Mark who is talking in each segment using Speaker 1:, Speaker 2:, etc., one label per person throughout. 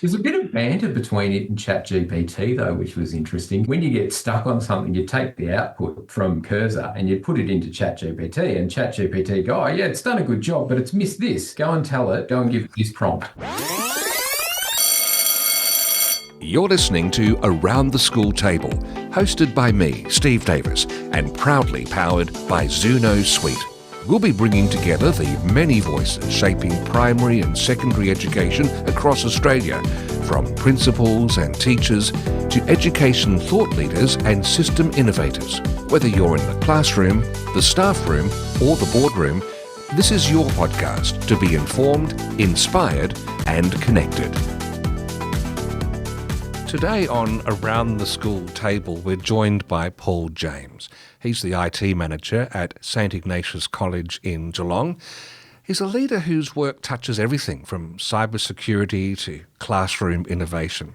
Speaker 1: There's a bit of banter between it and ChatGPT though, which was interesting. When you get stuck on something, you take the output from Cursor and you put it into ChatGPT, and ChatGPT go, "Oh yeah, it's done a good job, but it's missed this. Go and tell it. Go and give it this prompt."
Speaker 2: You're listening to Around the School Table, hosted by me, Steve Davis, and proudly powered by Xuno Suite. We'll be bringing together the many voices shaping primary and secondary education across Australia, from principals and teachers to education thought leaders and system innovators. Whether you're in the classroom, the staff room, or the boardroom, this is your podcast to be informed, inspired, and connected. Today on Around the School Table, we're joined by Paul James. He's the IT Manager at St Ignatius College in Geelong. He's a leader whose work touches everything from cybersecurity to classroom innovation.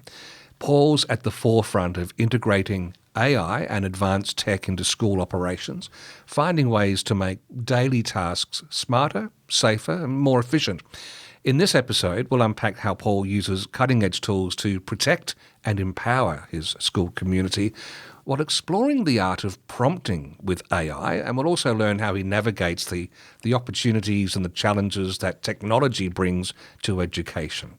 Speaker 2: Paul's at the forefront of integrating AI and advanced tech into school operations, finding ways to make daily tasks smarter, safer, and more efficient. In this episode, we'll unpack how Paul uses cutting-edge tools to protect and empower his school community while exploring the art of prompting with AI, and we'll also learn how he navigates the opportunities and the challenges that technology brings to education.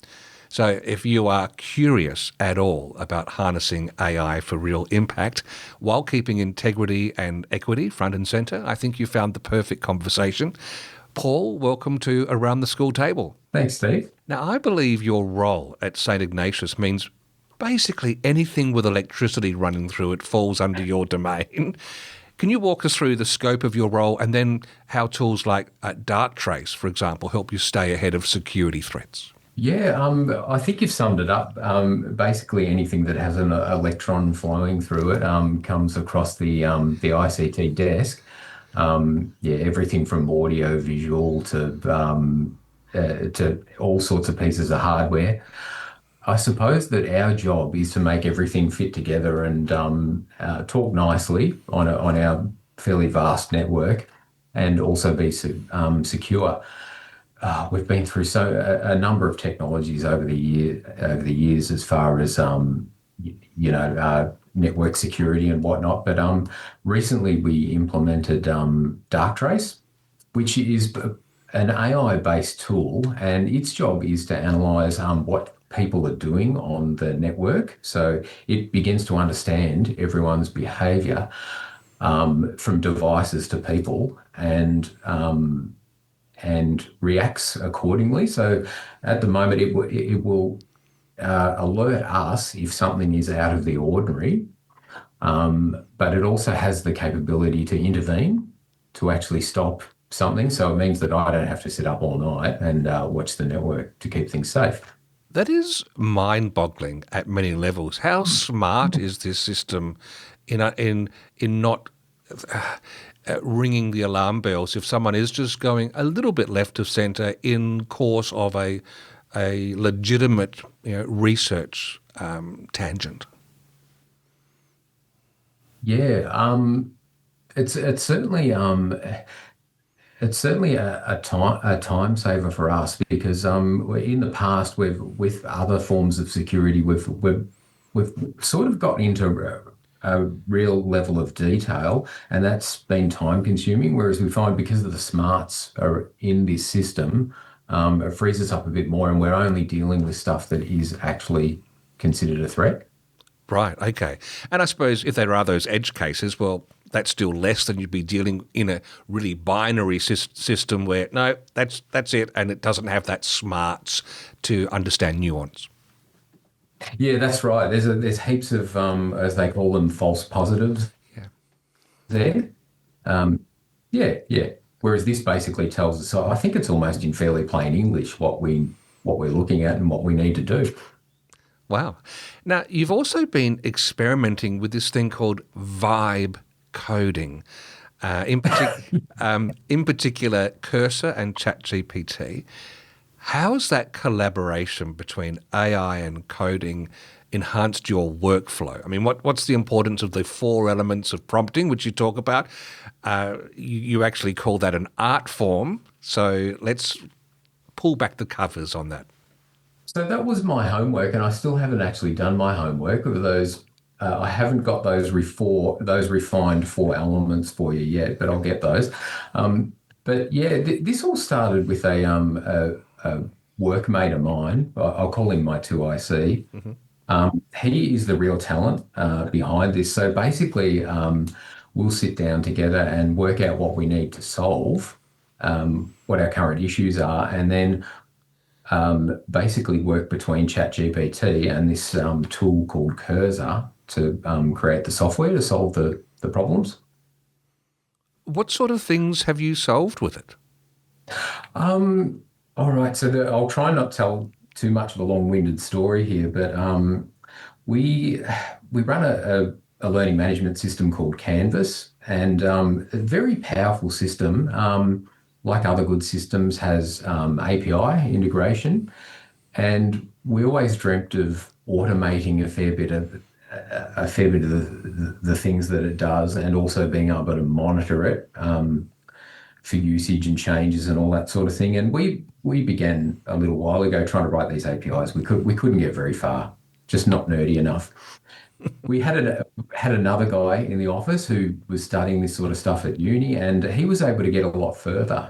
Speaker 2: So if you are curious at all about harnessing AI for real impact while keeping integrity and equity front and centre, I think you found the perfect conversation. Paul, welcome to Around the School Table.
Speaker 1: Thanks, Steve.
Speaker 2: Now, I believe your role at St Ignatius means basically anything with electricity running through it falls under your domain. Can you walk us through the scope of your role and then how tools like Darktrace, for example, help you stay ahead of security threats?
Speaker 1: Yeah, I think you've summed it up. Basically, anything that has an electron flowing through it comes across the ICT desk. Everything from audio, visual to all sorts of pieces of hardware. I suppose that our job is to make everything fit together and talk nicely on our fairly vast network, and also be secure. We've been through a number of technologies over the years, as far as network security and whatnot. But recently we implemented Darktrace, which is an AI-based tool, and its job is to analyze what people are doing on the network. So it begins to understand everyone's behaviour from devices to people, and reacts accordingly. So at the moment, it will alert us if something is out of the ordinary, but it also has the capability to intervene to actually stop something. So it means that I don't have to sit up all night and watch the network to keep things safe.
Speaker 2: That is mind-boggling at many levels. How smart is this system in not ringing the alarm bells if someone is just going a little bit left of centre in course of a legitimate research tangent?
Speaker 1: Yeah, it's certainly a time saver for us, because in the past with other forms of security we've sort of got into a real level of detail, and that's been time consuming. Whereas we find, because of the smarts are in this system, it frees us up a bit more, and we're only dealing with stuff that is actually considered a threat.
Speaker 2: Right, okay. And I suppose if there are those edge cases, well, that's still less than you'd be dealing in a really binary system where, no, that's it, and it doesn't have that smarts to understand nuance.
Speaker 1: Yeah, that's right. There's heaps of as they call them, false positives
Speaker 2: Yeah.
Speaker 1: there. Yeah. Whereas this basically tells us, so I think it's almost in fairly plain English what we're looking at and what we need to do.
Speaker 2: Wow. Now, you've also been experimenting with this thing called vibe coding, in particular Cursor and ChatGPT. How has that collaboration between AI and coding enhanced your workflow? I mean, what's the importance of the 4 elements of prompting, which you talk about? You actually call that an art form. So let's pull back the covers on that.
Speaker 1: So that was my homework, and I still haven't actually done my homework of those. I haven't got those refined four elements for you yet, but I'll get those. But yeah, this all started with a workmate of mine. I'll call him my 2IC.
Speaker 2: Hmm.
Speaker 1: He is the real talent behind this. So basically, we'll sit down together and work out what we need to solve, what our current issues are, and then basically work between ChatGPT and this tool called Cursor to create the software to solve the problems.
Speaker 2: What sort of things have you solved with it?
Speaker 1: All right, so I'll try not to tell too much of a long-winded story here, but we we run a learning management system called Canvas, and a very powerful system. Like other good systems, has API integration, and we always dreamt of automating a fair bit of the things that it does, and also being able to monitor it for usage and changes and all that sort of thing. And we began a little while ago trying to write these APIs. We couldn't get very far, just not nerdy enough. We had another guy in the office who was studying this sort of stuff at uni, and he was able to get a lot further.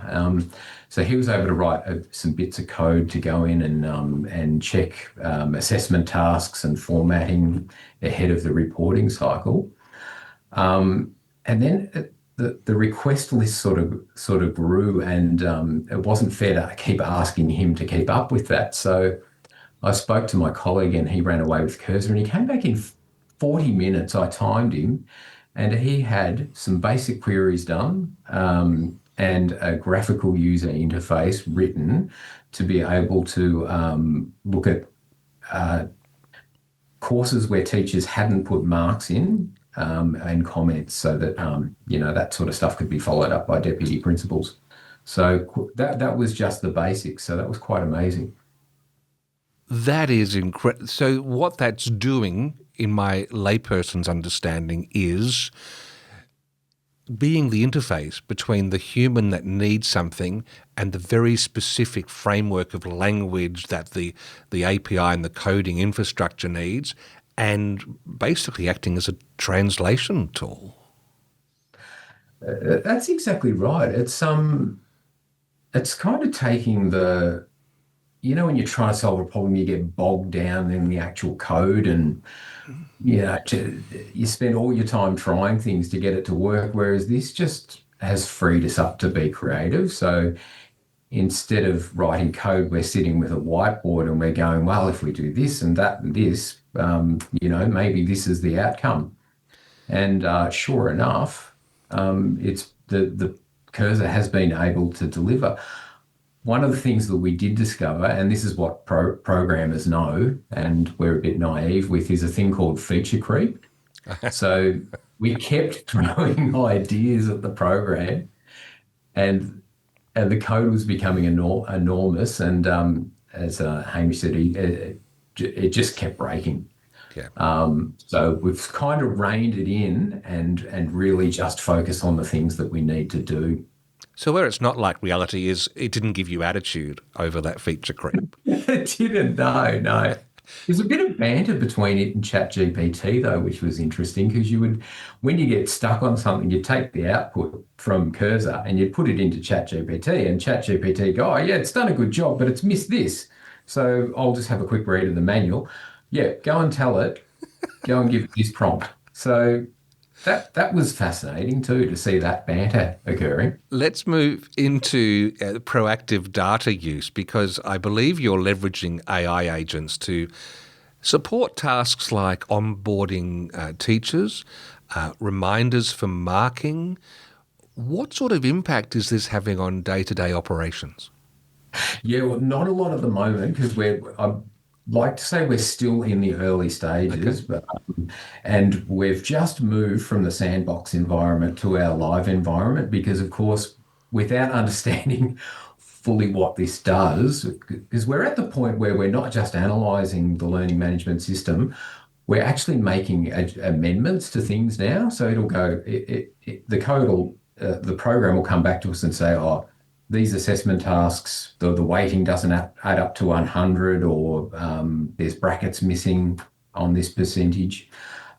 Speaker 1: So he was able to write some bits of code to go in and check assessment tasks and formatting ahead of the reporting cycle. And then the request list sort of grew, and it wasn't fair to keep asking him to keep up with that. So I spoke to my colleague, and he ran away with Cursor, and he came back in 40 minutes. I timed him, and he had some basic queries done, and a graphical user interface written to be able to look at courses where teachers hadn't put marks in, and comments, so that that sort of stuff could be followed up by deputy principals. So that was just the basics. So that was quite amazing.
Speaker 2: That is incredible. So what that's doing, in my layperson's understanding, is being the interface between the human that needs something and the very specific framework of language that the API and the coding infrastructure needs, and basically acting as a translation tool.
Speaker 1: That's exactly right. It's kind of taking when you're trying to solve a problem, you get bogged down in the actual code, and you spend all your time trying things to get it to work. Whereas this just has freed us up to be creative. So instead of writing code, we're sitting with a whiteboard and we're going, well, if we do this and that and this, maybe this is the outcome. And sure enough, it's the Cursor has been able to deliver. One of the things that we did discover, and this is what programmers know, and we're a bit naive with, is a thing called feature creep. So we kept throwing ideas at the program, and the code was becoming enormous. And as Hamish said, it just kept breaking.
Speaker 2: Yeah.
Speaker 1: So we've kind of reined it in and really just focus on the things that we need to do.
Speaker 2: So where it's not like reality is it didn't give you attitude over that feature creep.
Speaker 1: It didn't, no. There's a bit of banter between it and ChatGPT, though, which was interesting, because when you get stuck on something, you take the output from Cursor and you put it into ChatGPT, and ChatGPT go, oh, yeah, it's done a good job, but it's missed this. So I'll just have a quick read of the manual. Yeah, go and tell it, go and give it this prompt. So that was fascinating too, to see that banter occurring.
Speaker 2: Let's move into proactive data use, because I believe you're leveraging AI agents to support tasks like onboarding teachers, reminders for marking. What sort of impact is this having on day-to-day operations?
Speaker 1: Yeah, well, not a lot at the moment, because I'd like to say we're still in the early stages, and we've just moved from the sandbox environment to our live environment, because, of course, without understanding fully what this does, because we're at the point where we're not just analysing the learning management system, we're actually making amendments to things now. So it'll go, the code will, the program will come back to us and say, oh, these assessment tasks, the weighting doesn't add up to 100, or there's brackets missing on this percentage.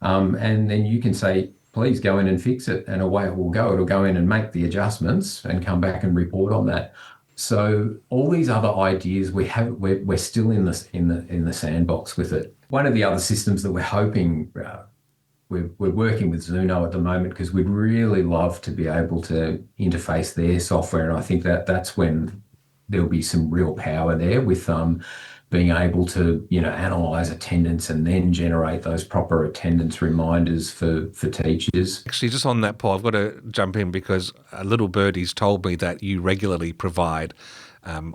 Speaker 1: And then you can say, please go in and fix it, and away it will go. It'll go in and make the adjustments and come back and report on that. So all these other ideas we're still in the sandbox with it. One of the other systems that we're hoping we're working with Xuno at the moment, because we'd really love to be able to interface their software, and I think that's when there'll be some real power there with being able to analyze attendance and then generate those proper attendance reminders for teachers.
Speaker 2: Actually, just on that, Paul, I've got to jump in because a little birdie's told me that you regularly provide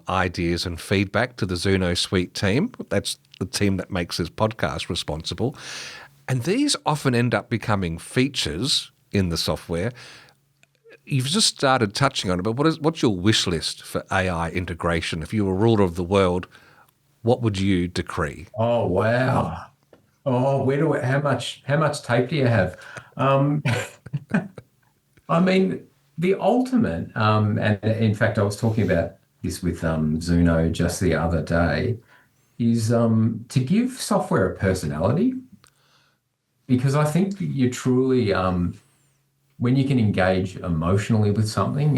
Speaker 2: ideas and feedback to the Xuno Suite team. That's the team that makes this podcast responsible. And these often end up becoming features in the software. You've just started touching on it, but what's your wish list for AI integration? If you were ruler of the world, what would you decree?
Speaker 1: Oh, wow. Oh, how much tape do you have? I mean, the ultimate, and in fact, I was talking about this with Xuno just the other day, is to give software a personality. Because I think you truly, when you can engage emotionally with something,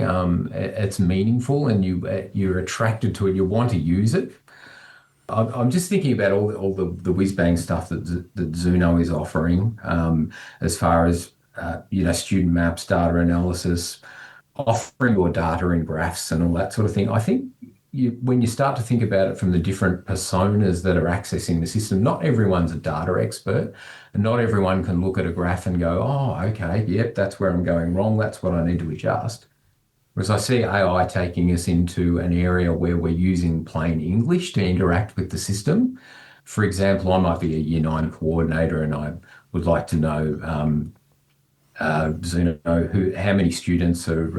Speaker 1: it's meaningful, and you're attracted to it. You want to use it. I'm just thinking about all the whiz-bang stuff that Xuno is offering, as far as student maps, data analysis, offering your data in graphs and all that sort of thing. I think when you start to think about it from the different personas that are accessing the system, not everyone's a data expert, and not everyone can look at a graph and go, oh, okay, yep, that's where I'm going wrong. That's what I need to adjust. Whereas I see AI taking us into an area where we're using plain English to interact with the system. For example, I might be a Year 9 coordinator, and I would like to know, Xuno, how many students are,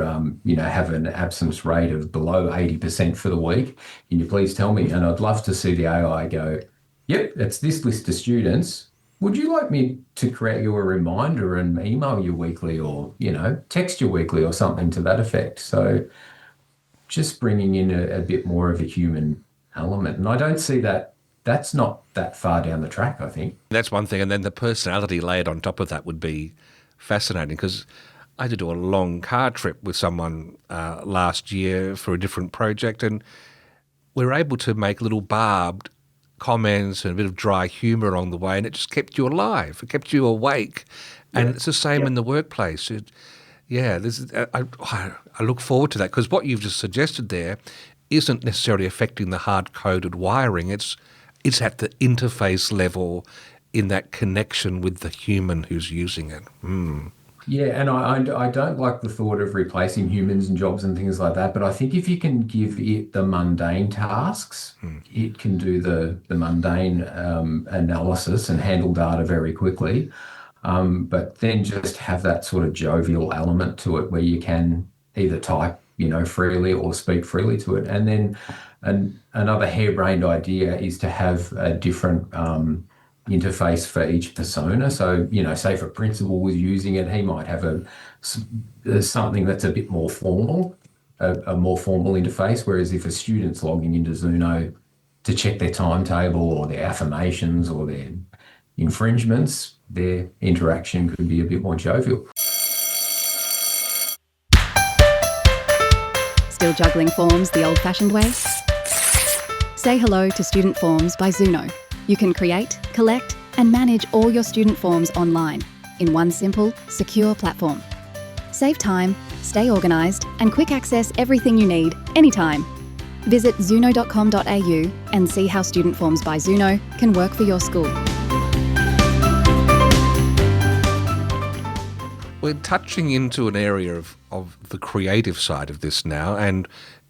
Speaker 1: have an absence rate of below 80% for the week. Can you please tell me? And I'd love to see the AI go, yep, it's this list of students. Would you like me to create you a reminder and email you weekly, or, text you weekly, or something to that effect? So just bringing in a bit more of a human element. And I don't see that's not that far down the track, I think.
Speaker 2: That's one thing. And then the personality layered on top of that would be fascinating, because I had to do a long car trip with someone last year for a different project, and we were able to make little barbed comments and a bit of dry humour along the way, and it just kept you alive. It kept you awake. And it's the same in the workplace. I look forward to that, because what you've just suggested there isn't necessarily affecting the hard-coded wiring. It's at the interface level, in that connection with the human who's using it.
Speaker 1: Yeah, and I don't like the thought of replacing humans and jobs and things like that, but I think if you can give it the mundane tasks, it can do the mundane analysis and handle data very quickly. But then just have that sort of jovial element to it, where you can either type, freely, or speak freely to it. And then another harebrained idea is to have a different interface for each persona. So, say if a principal was using it, he might have something that's a bit more formal, a more formal interface. Whereas if a student's logging into Xuno to check their timetable or their affirmations or their infringements, their interaction could be a bit more jovial.
Speaker 3: Still juggling forms the old-fashioned way? Say hello to Student Forms by Xuno. You can create, collect, and manage all your student forms online in one simple, secure platform. Save time, stay organised, and quick access everything you need anytime. Visit xuno.com.au and see how Student Forms by Xuno can work for your school.
Speaker 2: We're touching into an area of the creative side of this now, and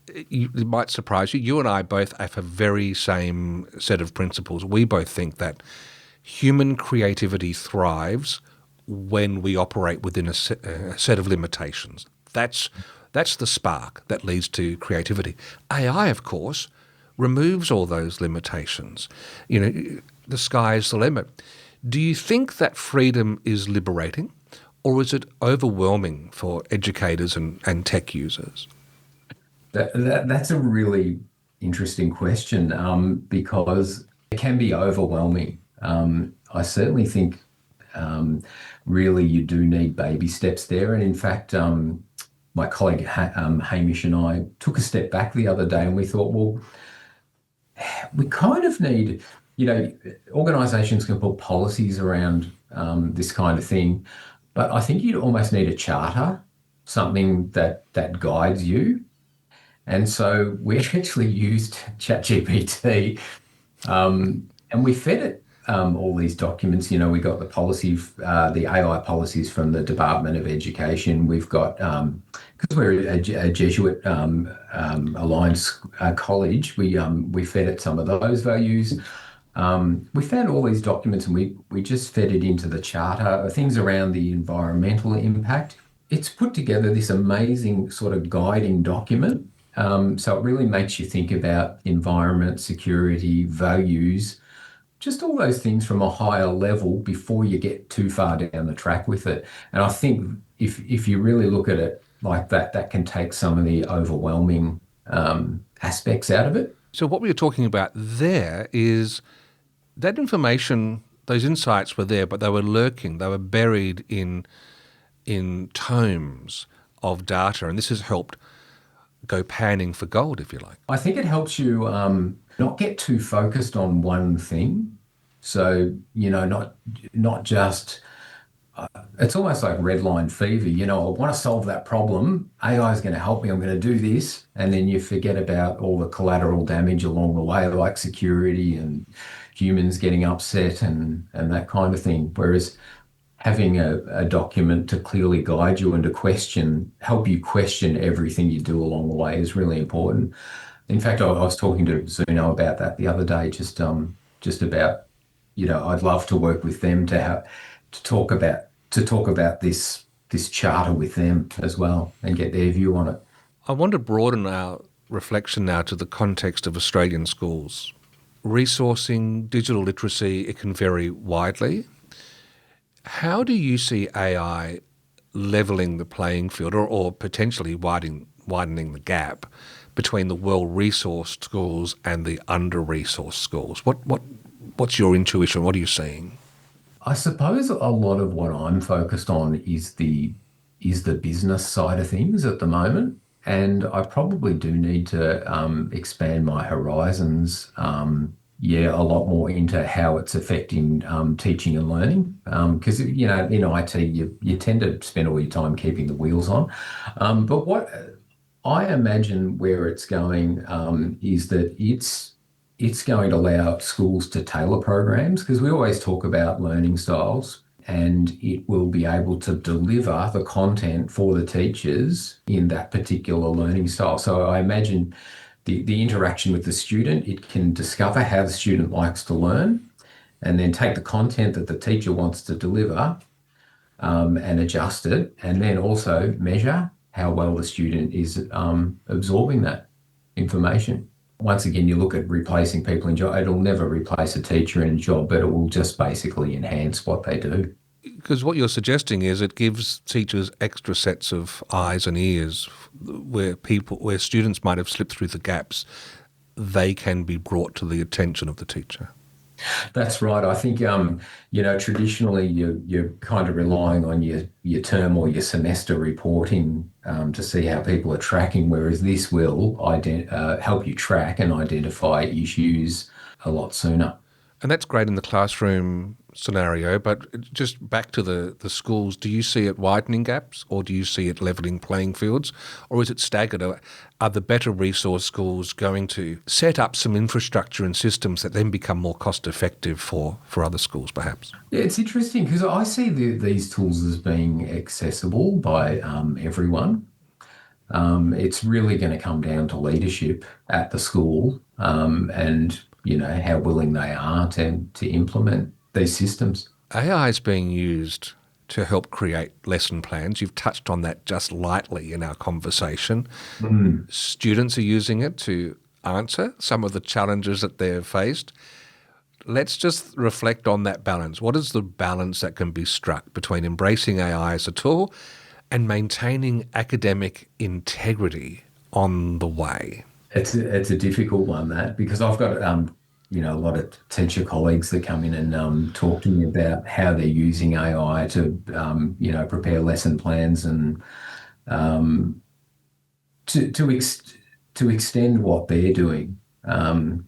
Speaker 2: it might surprise you. You and I both have a very same set of principles. We both think that human creativity thrives when we operate within a set of limitations. That's the spark that leads to creativity. AI, of course, removes all those limitations. The sky's the limit. Do you think that freedom is liberating, or is it overwhelming for educators and tech users?
Speaker 1: That's a really interesting question, because it can be overwhelming. I certainly think really you do need baby steps there. And in fact, my colleague Hamish and I took a step back the other day and we thought, well, we kind of need, organisations can put policies around this kind of thing, but I think you'd almost need a charter, something that guides you. And so we actually used ChatGPT, and we fed it all these documents. We got the AI policies from the Department of Education. We've got, because we're a Jesuit aligned college, we fed it some of those values. We found all these documents and we just fed it into the charter, things around the environmental impact. It's put together this amazing sort of guiding document. So it really makes you think about environment, security, values, just all those things from a higher level before you get too far down the track with it. And I think if you really look at it like that, that can take some of the overwhelming aspects out of it.
Speaker 2: So what we were talking about there is that information, those insights were there, but they were lurking, they were buried in tomes of data, and this has helped go panning for gold, if you like.
Speaker 1: I think it helps you not get too focused on one thing. So, not just, it's almost like red line fever. I want to solve that problem. AI is going to help me. I'm going to do this. And then you forget about all the collateral damage along the way, like security and humans getting upset and that kind of thing. Whereas having a document to clearly guide you and to help you question everything you do along the way is really important. In fact, I was talking to Xuno about that the other day, just about, I'd love to work with them to talk about this charter with them as well and get their view on it.
Speaker 2: I want to broaden our reflection now to the context of Australian schools. Resourcing, digital literacy, it can vary widely. How do you see AI levelling the playing field or potentially widening the gap between the well-resourced schools and the under-resourced schools? What's your intuition? What are you seeing?
Speaker 1: I suppose a lot of what I'm focused on is the business side of things at the moment. And I probably do need to expand my horizons, a lot more into how it's affecting teaching and learning. Because, in IT, you tend to spend all your time keeping the wheels on. But what I imagine where it's going is that it's going to allow schools to tailor programs, because we always talk about learning styles, and it will be able to deliver the content for the teachers in that particular learning style. So I imagine the interaction with the student, it can discover how the student likes to learn and then take the content that the teacher wants to deliver and adjust it, and then also measure how well the student is absorbing that information. Once again, you look at replacing people in job, it'll never replace a teacher in a job, but it will just basically enhance what they do.
Speaker 2: Because what you're suggesting is it gives teachers extra sets of eyes and ears where students might have slipped through the gaps, they can be brought to the attention of the teacher.
Speaker 1: That's right. I think, traditionally you're kind of relying on your term or your semester reporting to see how people are tracking, whereas this will help you track and identify issues a lot sooner.
Speaker 2: And that's great in the classroom scenario, but just back to the schools, do you see it widening gaps or do you see it levelling playing fields, or is it staggered? Are the better resource schools going to set up some infrastructure and systems that then become more cost effective for other schools perhaps?
Speaker 1: Yeah, it's interesting because I see these tools as being accessible by everyone. It's really going to come down to leadership at the school and how willing they are to implement these systems.
Speaker 2: AI is being used to help create lesson plans. You've touched on that just lightly in our conversation. Students are using it to answer some of the challenges that they've faced. Let's just reflect on that balance. What is the balance that can be struck between embracing AI as a tool and maintaining academic integrity on the way?
Speaker 1: It's a difficult one, that, because I've got a lot of teacher colleagues that come in and talk to me about how they're using AI to prepare lesson plans and to extend what they're doing. They're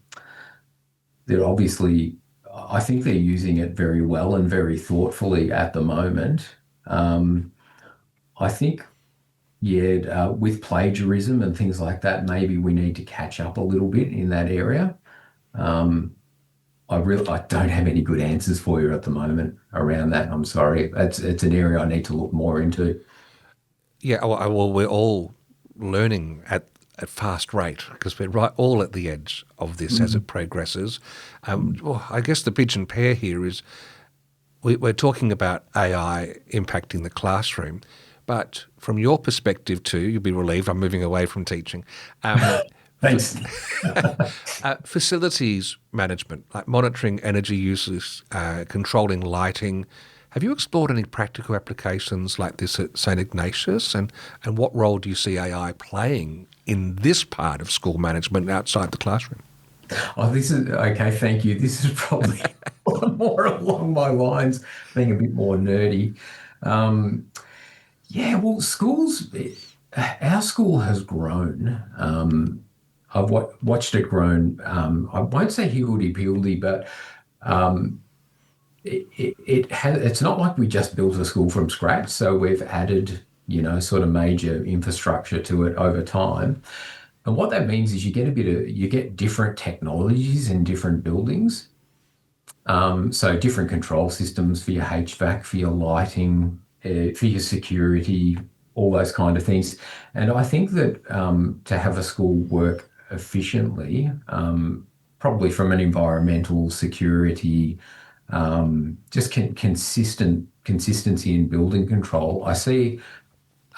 Speaker 1: obviously, I think they're using it very well and very thoughtfully at the moment. I think, yeah, with plagiarism and things like that, maybe we need to catch up a little bit in that area. I don't have any good answers for you at the moment around that. I'm sorry. It's an area I need to look more into.
Speaker 2: Yeah, well, we're all learning at fast rate because we're right all at the edge of this as it progresses. Well, I guess the pigeon pair here is we're talking about AI impacting the classroom, but from your perspective too, you'll be relieved I'm moving away from teaching.
Speaker 1: Thanks.
Speaker 2: Facilities management, like monitoring energy uses, controlling lighting. Have you explored any practical applications like this at St Ignatius? And what role do you see AI playing in this part of school management outside the classroom?
Speaker 1: Oh, this is okay. Thank you. This is probably more along my lines, being a bit more nerdy. Yeah, well, our school has grown. I've watched it grown. I won't say higgledy-piggledy, but it's not like we just built a school from scratch. So we've added, sort of major infrastructure to it over time. And what that means is you get different technologies in different buildings. So different control systems for your HVAC, for your lighting, for your security, all those kind of things. And I think that to have a school work efficiently, probably from an environmental security, just consistency in building control, I see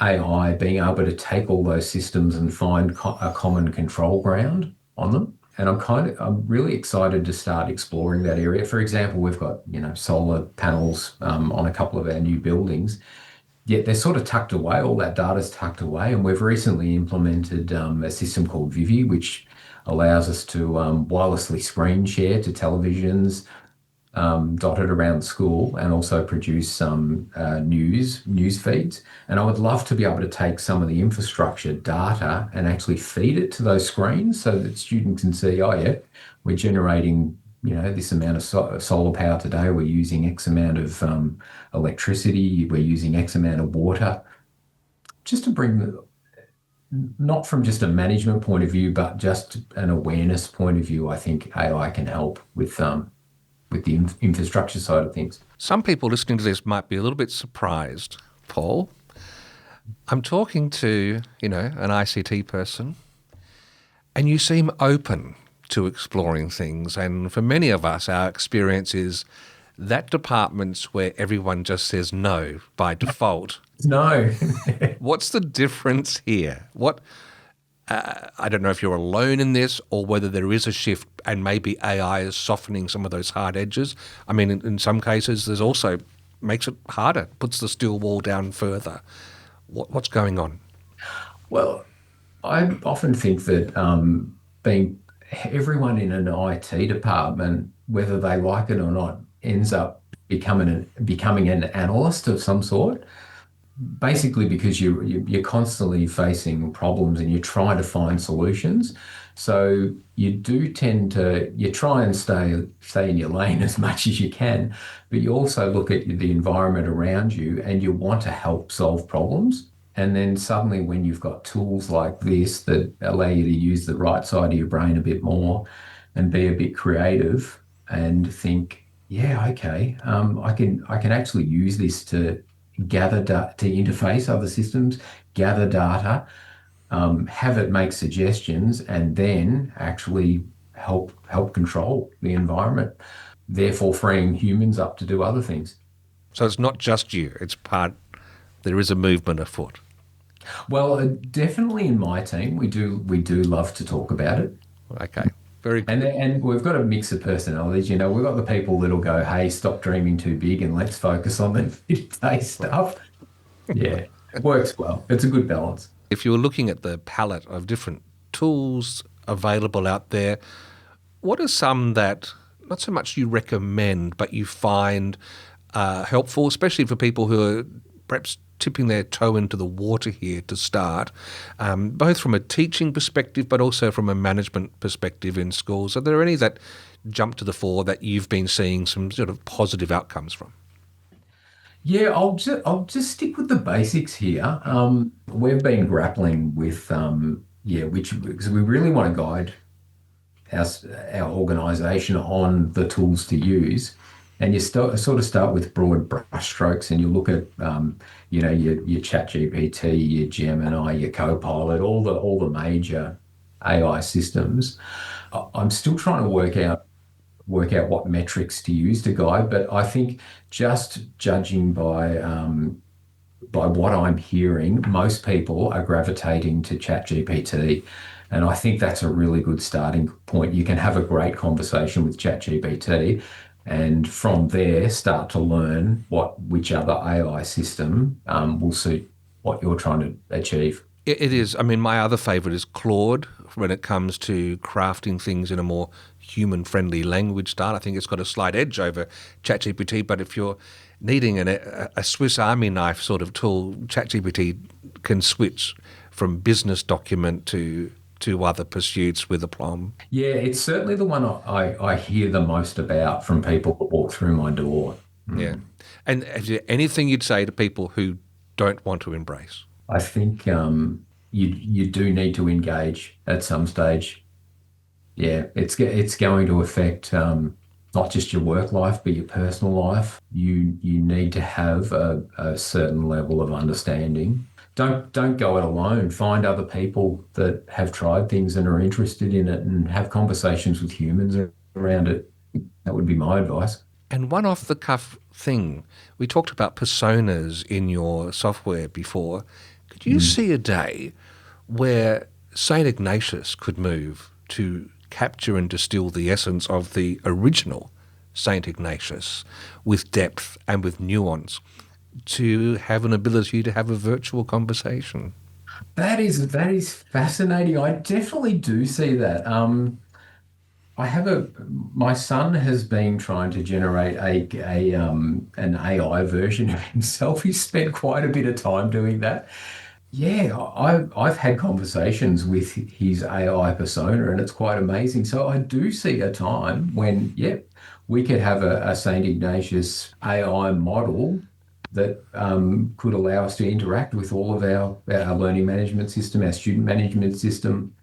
Speaker 1: AI being able to take all those systems and find a common control ground on them. And I'm really excited to start exploring that area. For example, we've got, solar panels on a couple of our new buildings, yet they're sort of tucked away. All that data's tucked away. And we've recently implemented a system called Vivi, which allows us to wirelessly screen share to televisions dotted around school, and also produce some news feeds. And I would love to be able to take some of the infrastructure data and actually feed it to those screens so that students can see, oh yeah, we're generating this amount of solar power today, we're using X amount of electricity, we're using X amount of water, just to bring not from just a management point of view, but just an awareness point of view. I think AI can help with the infrastructure side of things.
Speaker 2: Some people listening to this might be a little bit surprised, Paul. I'm talking to, an ICT person, and you seem open to exploring things. And for many of us, our experience is that department's where everyone just says no by default.
Speaker 1: No.
Speaker 2: What's the difference here? I don't know if you're alone in this or whether there is a shift and maybe AI is softening some of those hard edges. I mean, in some cases, there's also makes it harder, puts the steel wall down further. What's going on?
Speaker 1: Well, I often think that being everyone in an IT department, whether they like it or not, ends up becoming an analyst of some sort. Basically, because you're constantly facing problems and you're trying to find solutions. So you try and stay in your lane as much as you can, but you also look at the environment around you and you want to help solve problems. And then suddenly when you've got tools like this that allow you to use the right side of your brain a bit more and be a bit creative and think, yeah, okay, I can actually use this to gather to interface other systems, gather data, have it make suggestions, and then actually help control the environment, therefore freeing humans up to do other things.
Speaker 2: So it's not just you, there is a movement afoot.
Speaker 1: Well, definitely in my team, we do love to talk about it.
Speaker 2: Okay. Very good.
Speaker 1: And we've got a mix of personalities. We've got the people that'll go, hey, stop dreaming too big and let's focus on the day stuff. Yeah, it works well. It's a good balance.
Speaker 2: If you were looking at the palette of different tools available out there, what are some that not so much you recommend, but you find helpful, especially for people who are perhaps tipping their toe into the water here to start, both from a teaching perspective but also from a management perspective in schools? Are there any that jump to the fore that you've been seeing some sort of positive outcomes from?
Speaker 1: Yeah, I'll just stick with the basics here. We've been grappling with which because we really want to guide our our organisation on the tools to use, and you sort of start with broad brushstrokes, and you look at your ChatGPT, your Gemini, your Copilot, all the major AI systems. I'm still trying to work out what metrics to use to guide, but I think just judging by what I'm hearing, most people are gravitating to ChatGPT. And I think that's a really good starting point. You can have a great conversation with ChatGPT and from there start to learn which other AI system will suit what you're trying to achieve.
Speaker 2: It is. I mean, my other favourite is Claude when it comes to crafting things in a more human-friendly language style. I think it's got a slight edge over ChatGPT, but if you're needing a Swiss Army knife sort of tool, ChatGPT can switch from business document to other pursuits with aplomb.
Speaker 1: Yeah, it's certainly the one I hear the most about from people that walk through my door.
Speaker 2: Yeah. And is there anything you'd say to people who don't want to embrace?
Speaker 1: I think you do need to engage at some stage. Yeah, it's going to affect not just your work life but your personal life. You need to have a certain level of understanding. Don't go it alone. Find other people that have tried things and are interested in it, and have conversations with humans around it. That would be my advice.
Speaker 2: And one off-the-cuff thing, we talked about personas in your software before. Could you see a day where St Ignatius could move to capture and distill the essence of the original St Ignatius with depth and with nuance, to have an ability to have a virtual conversation?
Speaker 1: That is fascinating. I definitely do see that. My son has been trying to generate an AI version of himself. He spent quite a bit of time doing that. Yeah, I've had conversations with his AI persona, and it's quite amazing. So I do see a time when, we could have a St Ignatius AI model that could allow us to interact with all of our learning management system, our student management system,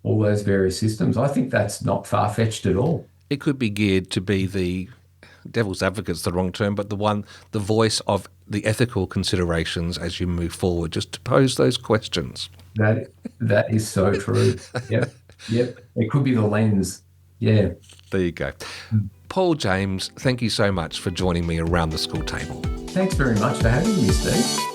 Speaker 1: all those various systems. I think that's not far-fetched at all.
Speaker 2: It could be geared to be the devil's advocate's the wrong term, but the voice of the ethical considerations as you move forward, just to pose those questions.
Speaker 1: That is so true. Yep. It could be the lens. Yeah.
Speaker 2: There you go. Paul James, thank you so much for joining me around the school table.
Speaker 1: Thanks very much for having me, Steve.